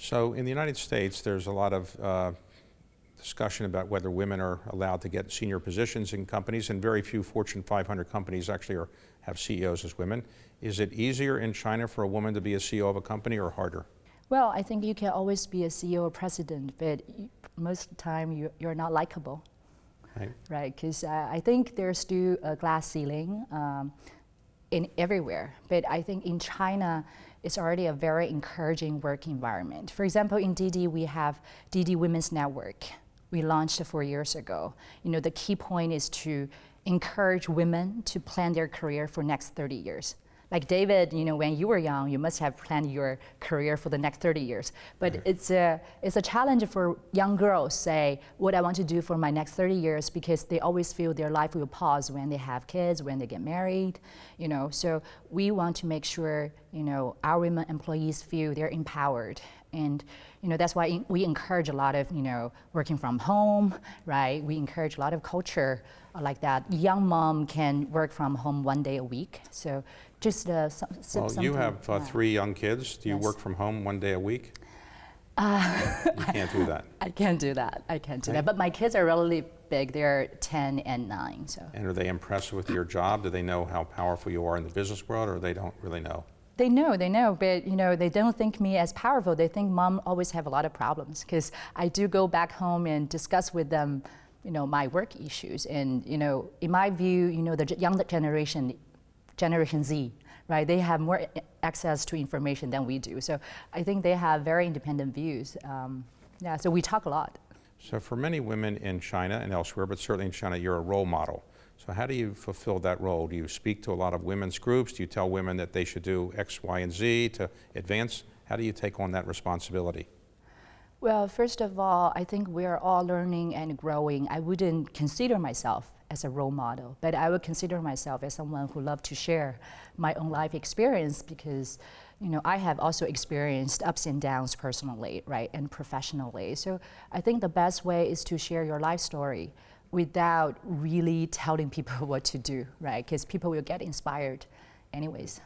So in the United States, there's a lot of discussion about whether women are allowed to get senior positions in companies, and very few Fortune 500 companies actually have CEOs as women. Is it easier in China for a woman to be a CEO of a company or harder? Well, I think you can always be a CEO or president, but most of the time you're not likable. Right? Because I think there's still a glass ceiling in everywhere. But I think in China, it's already a very encouraging work environment. For example, in Didi, we have Didi Women's Network. We launched 4 years ago. The key point is to encourage women to plan their career for next 30 years. Like David, when you were young, you must have planned your career for the next 30 years. But it's a challenge for young girls, say, what I want to do for my next 30 years, because they always feel their life will pause when they have kids, when they get married. So we want to make sure, our women employees feel they're empowered. And that's why we encourage a lot of working from home, right? We encourage a lot of culture like that. Young mom can work from home 1 day a week. So just well, you have 3 young kids. Do you work from home 1 day a week? You can't do that. I can't do that. I can't do that. But my kids are really big. They're 10 and 9. So. And are they impressed with your job? Do they know how powerful you are in the business world, or they don't really know? They know, but they don't think me as powerful. They think mom always have a lot of problems, because I do go back home and discuss with them, my work issues. And in my view, the younger Generation Z, right? They have more access to information than we do. So I think they have very independent views. So we talk a lot. So for many women in China and elsewhere, but certainly in China, you're a role model. So how do you fulfill that role? Do you speak to a lot of women's groups? Do you tell women that they should do X, Y, and Z to advance? How do you take on that responsibility? Well, first of all, I think we're all learning and growing. I wouldn't consider myself as a role model, but I would consider myself as someone who loves to share my own life experience, because I have also experienced ups and downs personally, right, and professionally. So I think the best way is to share your life story without really telling people what to do, right? Because people will get inspired anyways.